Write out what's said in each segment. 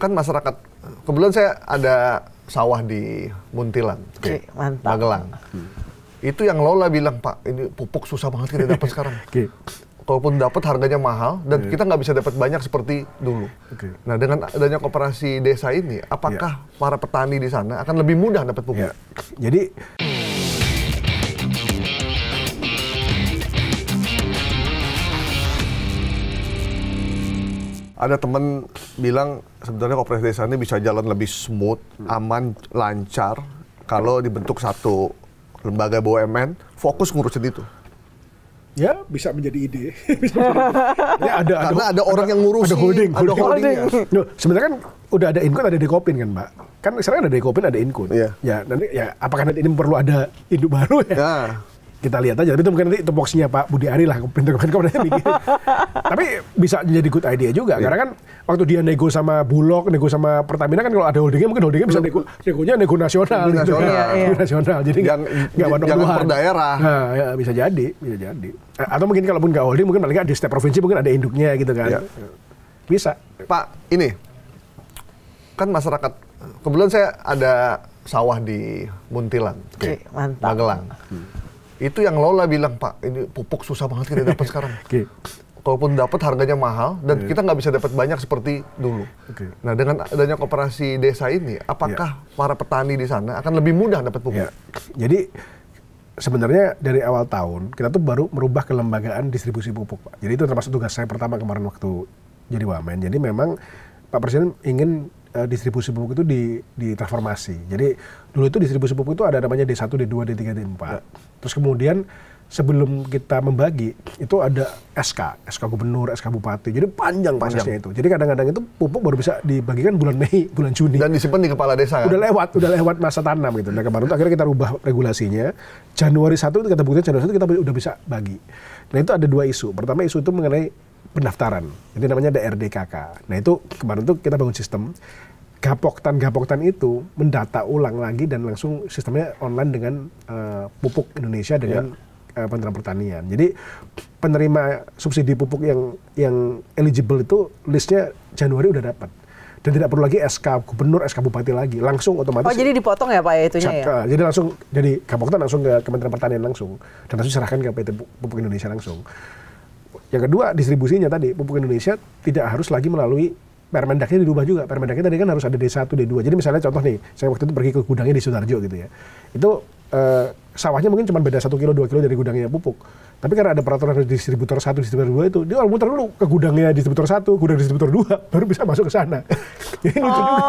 kan masyarakat, kebetulan saya ada sawah di Muntilan, Magelang. Itu yang Lola bilang, Pak, ini pupuk susah banget kita dapat sekarang. Kalaupun dapat harganya mahal dan kita nggak bisa dapat banyak seperti dulu. Nah, dengan adanya koperasi desa ini, apakah para petani di sana akan lebih mudah dapat pupuk? Jadi ada teman bilang sebenarnya koperasi desa ini bisa jalan lebih smooth, aman, lancar kalau dibentuk satu lembaga BUMN fokus ngurusin itu. Ya, bisa menjadi ide. Karena ada orang yang ngurusin, ada holdingnya. Sebenarnya kan udah ada Inkun, ada Dekopin kan, Mbak. Kan sekarang ada Dekopin, ada Inkun. Ya, nanti ya apakah nanti ini perlu ada induk baru ya? Kita lihat aja, tapi itu mungkin nanti tupoksinya Pak Budi Ari lah, pinter-pinter bikin. Tapi bisa jadi good idea juga, karena kan waktu dia nego sama Bulog, nego sama Pertamina kan kalau ada holdingnya, mungkin holdingnya bisa negonya nego nasional. Nego nasional, jadi nggak per daerah. Nah, ya, bisa jadi. Atau mungkin kalaupun nggak holding, mungkin paling nggak di setiap provinsi mungkin ada induknya gitu kan. Bisa. Pak, ini kan masyarakat, kebetulan saya ada sawah di Muntilan, Magelang. Itu yang Lola bilang, Pak, ini pupuk susah banget kita dapat sekarang. Kalaupun dapat harganya mahal dan kita nggak bisa dapat banyak seperti dulu. Nah, dengan adanya koperasi desa ini, apakah para petani di sana akan lebih mudah dapat pupuk? Jadi sebenarnya dari awal tahun kita tuh baru merubah kelembagaan distribusi pupuk, Pak. Jadi itu termasuk tugas saya pertama kemarin waktu jadi Wamen. Jadi memang Pak Presiden ingin distribusi pupuk itu ditransformasi. Jadi dulu itu distribusi pupuk itu ada namanya D1, D2, D3, D4. Terus kemudian sebelum kita membagi itu ada SK gubernur, SK bupati. Jadi panjang prosesnya itu. Jadi kadang-kadang itu pupuk baru bisa dibagikan bulan Mei, bulan Juni. Dan disimpan di kepala desa kan? Udah lewat masa tanam gitu. Nah, kemarin itu akhirnya kita rubah regulasinya. Januari 1 itu kita buktikan, Januari 1 kita udah bisa bagi. Nah, itu ada dua isu. Pertama isu itu mengenai pendaftaran, itu namanya DRDKK. Nah, itu kemarin tuh kita bangun sistem Gapoktan itu mendata ulang lagi dan langsung sistemnya online dengan Pupuk Indonesia dengan Kementerian Pertanian. Jadi penerima subsidi pupuk yang eligible itu listnya Januari udah dapat. Dan tidak perlu lagi SK gubernur, SK bupati lagi, langsung otomatis. Oh, jadi dipotong ya Pak ya itunya ya? Jadi langsung, jadi Gapoktan langsung ke Kementerian Pertanian langsung. Dan langsung diserahkan ke PT Pupuk Indonesia langsung. Yang kedua, distribusinya tadi, Pupuk Indonesia tidak harus lagi melalui Permendaknya dirubah juga. Permendaknya tadi kan harus ada D1, D2. Jadi misalnya contoh nih, saya waktu itu pergi ke gudangnya di Sutarjo gitu ya. Itu sawahnya mungkin cuma beda 1 kilo, 2 kilo dari gudangnya pupuk. Tapi karena ada peraturan distributor 1, distributor 2 itu, dia harus muter dulu ke gudangnya distributor 1, gudang distributor 2, baru bisa masuk ke sana. Jadi lucu juga.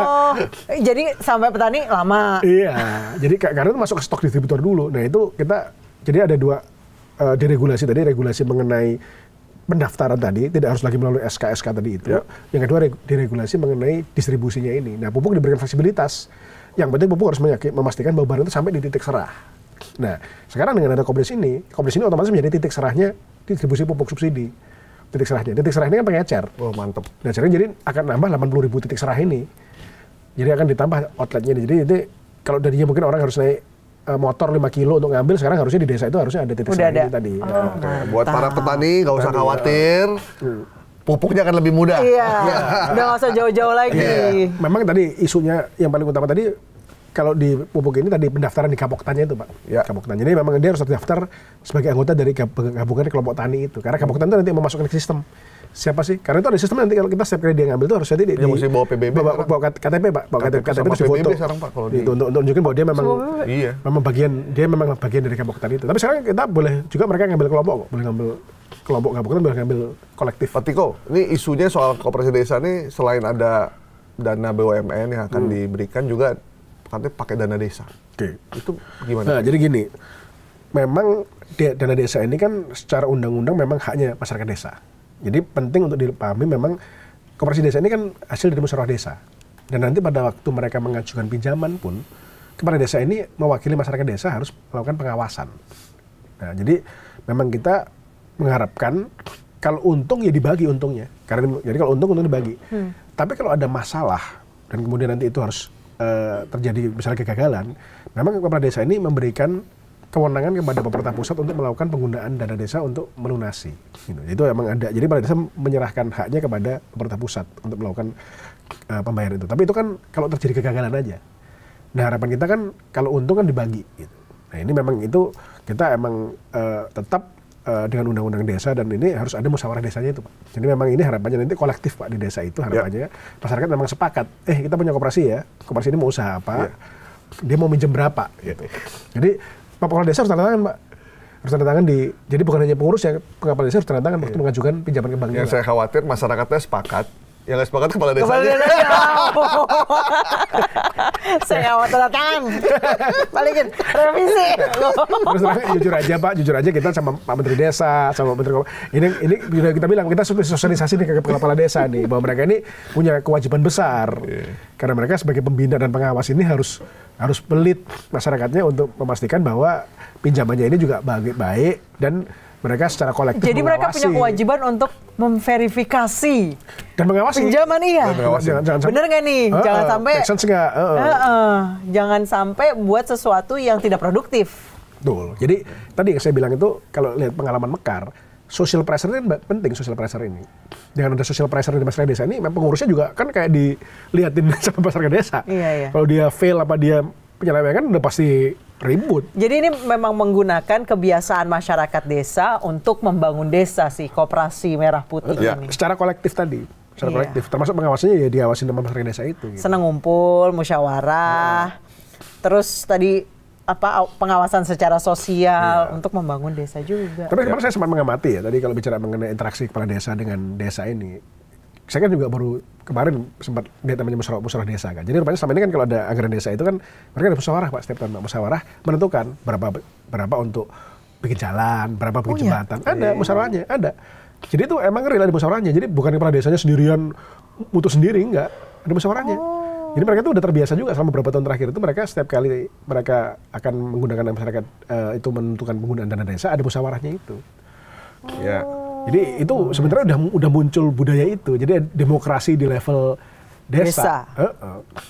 Jadi sampai petani lama. Iya, jadi karena itu masuk ke stok distributor dulu. Nah itu kita, jadi ada dua deregulasi tadi, regulasi mengenai pendaftaran tadi, tidak harus lagi melalui SK tadi itu. Yang kedua, diregulasi mengenai distribusinya ini. Nah, pupuk diberikan fleksibilitas. Yang penting pupuk harus memastikan bahwa barang itu sampai di titik serah. Nah, sekarang dengan ada Kopdis ini otomatis menjadi titik serahnya distribusi pupuk subsidi. Titik serahnya ini kan pengecer. Oh, mantap. Nah, jadi akan nambah 80.000 titik serah ini. Jadi akan ditambah outletnya. Jadi kalau tadinya mungkin orang harus naik motor 5 kilo untuk ngambil, sekarang harusnya di desa itu harusnya ada titik serah ini tadi. Buat para petani nggak usah khawatir, pupuknya akan lebih mudah. Iya, udah nggak usah jauh-jauh lagi. Memang tadi isunya yang paling utama tadi, kalau di pupuk ini tadi pendaftaran di Gapoktannya itu Pak. Gapoktan. Jadi memang dia harus terdaftar sebagai anggota dari gabungan kelompok tani itu. Karena Gapoktan itu nanti memasukkan ke sistem. Siapa sih? Karena itu ada sistem nanti kalau kita setiap kali dia ngambil itu harus jadi mesti bawa PBB, bawa KTP Pak, bawa KTP terus difoto sekarang Pak kalau untuk nunjukin bahwa dia memang bagian dari Gapoktan itu. Tapi sekarang kita boleh juga mereka ngambil kelompok, boleh ngambil kelompok Gapoktan, boleh ngambil kolektif. Pak Tiko, ini isunya soal koperasi desa ini selain ada dana BUMN yang akan diberikan juga katanya pakai dana desa. Itu gimana? Nah, jadi gini, memang dana desa ini kan secara undang-undang memang haknya masyarakat desa. Jadi penting untuk dipahami memang koperasi desa ini kan hasil dari musyawarah desa. Dan nanti pada waktu mereka mengajukan pinjaman pun, kepala desa ini mewakili masyarakat desa harus melakukan pengawasan. Nah, jadi memang kita mengharapkan kalau untung ya dibagi untungnya. Jadi kalau untung dibagi. Tapi kalau ada masalah dan kemudian nanti itu harus terjadi misalnya kegagalan, memang kepala desa ini memberikan kewenangan kepada pemerintah pusat untuk melakukan penggunaan dana desa untuk melunasi. Gitu. Itu memang ada. Jadi pemerintah desa menyerahkan haknya kepada pemerintah pusat untuk melakukan pembayaran itu. Tapi itu kan kalau terjadi kegagalan aja. Nah harapan kita kan kalau untung kan dibagi. Gitu. Nah ini memang itu kita emang tetap dengan undang-undang desa dan ini harus ada musyawarah desanya itu Pak. Jadi memang ini harapannya nanti kolektif Pak di desa itu harapannya masyarakat memang sepakat. Kita punya koperasi ya, koperasi ini mau usaha apa, dia mau minjem berapa gitu. Jadi Pak Kepala Desa harus tanda tangan Pak. Harus tanda tangan jadi bukan hanya pengurus ya, Kepala Desa harus tanda tangan waktu mengajukan pinjaman ke bank. Yang saya khawatir masyarakatnya sepakat. Yang nggak sepakat Kepala Desa. Saya mau tanda tangan. Balikin revisi. Terus jujur aja Pak, jujur aja kita sama Pak Menteri Desa, sama Menteri ini kita bilang kita sosialisasi nih ke Kepala Desa nih bahwa mereka ini punya kewajiban besar. Karena mereka sebagai pembina dan pengawas ini harus pelit masyarakatnya untuk memastikan bahwa pinjamannya ini juga baik dan mereka secara kolektif jadi mereka punya kewajiban untuk memverifikasi dan mengawasi pinjaman jangan bener nggak nih jangan sampai jangan sampai buat sesuatu yang tidak produktif. Betul. Jadi tadi yang saya bilang itu kalau lihat pengalaman Mekar, social pressure ini penting, social pressure ini. Dengan ada social pressure di masyarakat desa ini, pengurusnya juga kan kayak dilihatin sama masyarakat desa. Iya. Kalau dia fail apa dia penyelewengan udah pasti ribut. Jadi ini memang menggunakan kebiasaan masyarakat desa untuk membangun desa sih, Koperasi Merah Putih ini. Secara kolektif tadi, kolektif. Termasuk pengawasannya ya diawasin sama masyarakat desa itu. Gitu. Senang ngumpul, musyawarah, terus tadi pengawasan secara sosial untuk membangun desa juga. Tapi kemarin saya sempat mengamati ya, tadi kalau bicara mengenai interaksi kepala desa dengan desa ini, saya kan juga baru kemarin sempat lihat namanya musyawarah desa kan. Jadi rupanya selama ini kan kalau ada anggaran desa itu kan mereka ada musyawarah Pak, setiap tahun musyawarah menentukan berapa untuk bikin jalan, berapa bikin jembatan. Ada musyawarahnya, ada. Jadi itu emang rela di musyawarahnya. Jadi bukan kepala desanya sendirian mutus sendiri, enggak. Ada musyawarahnya. Jadi mereka itu udah terbiasa juga selama beberapa tahun terakhir itu mereka setiap kali mereka akan menggunakan masyarakat itu menentukan penggunaan dana desa ada musyawarahnya itu. Ya. Jadi itu sebenarnya udah muncul budaya itu. Jadi demokrasi di level desa.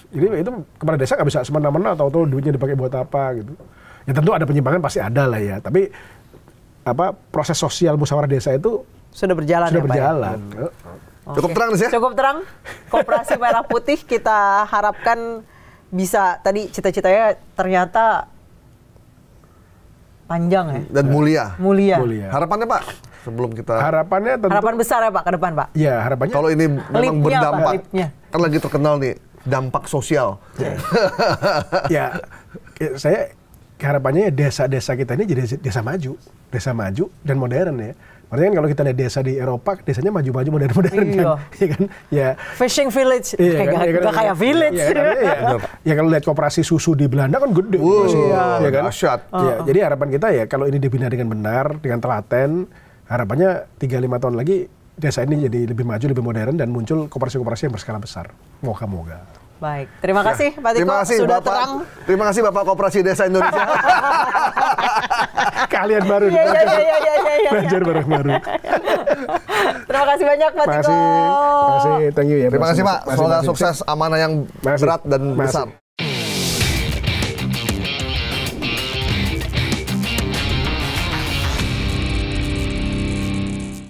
Jadi itu kepala desa nggak bisa semena-mena tahu-tahu duitnya dipakai buat apa gitu. Ya tentu ada penyimpangan pasti ada lah ya. Tapi proses sosial musyawarah desa itu sudah berjalan. Sudah berjalan. Cukup terang sih ya? Cukup terang. Koperasi Merah Putih kita harapkan bisa tadi cita-citanya ternyata panjang ya. Dan mulia. Harapannya Pak? Sebelum kita harapan besar ya Pak ke depan Pak. Ya harapannya kalau ini memang berdampak Pak, kan lagi terkenal nih dampak sosial. Ya saya harapannya desa-desa kita ini jadi desa maju dan modern ya. Artinya kan kalau kita lihat desa di Eropa, desanya maju-maju modern-modern kan. Ya kan? Ya. Fishing village, kayak village. Ya kalau lihat koperasi susu di Belanda kan gede. Ya kan? Jadi harapan kita ya kalau ini dibina dengan benar, dengan telaten, harapannya 3-5 tahun lagi desa ini jadi lebih maju, lebih modern dan muncul koperasi-koperasi yang berskala besar. Moga-moga. Baik, terima kasih Pak Tiko sudah terang. Terima kasih Bapak Koperasi Desa Indonesia. Kalian baru belajar bareng-bareng. Terima kasih banyak Pak Tiko. Terima kasih, thank you ya. Terima kasih Pak, semoga sukses amanah yang berat dan besar.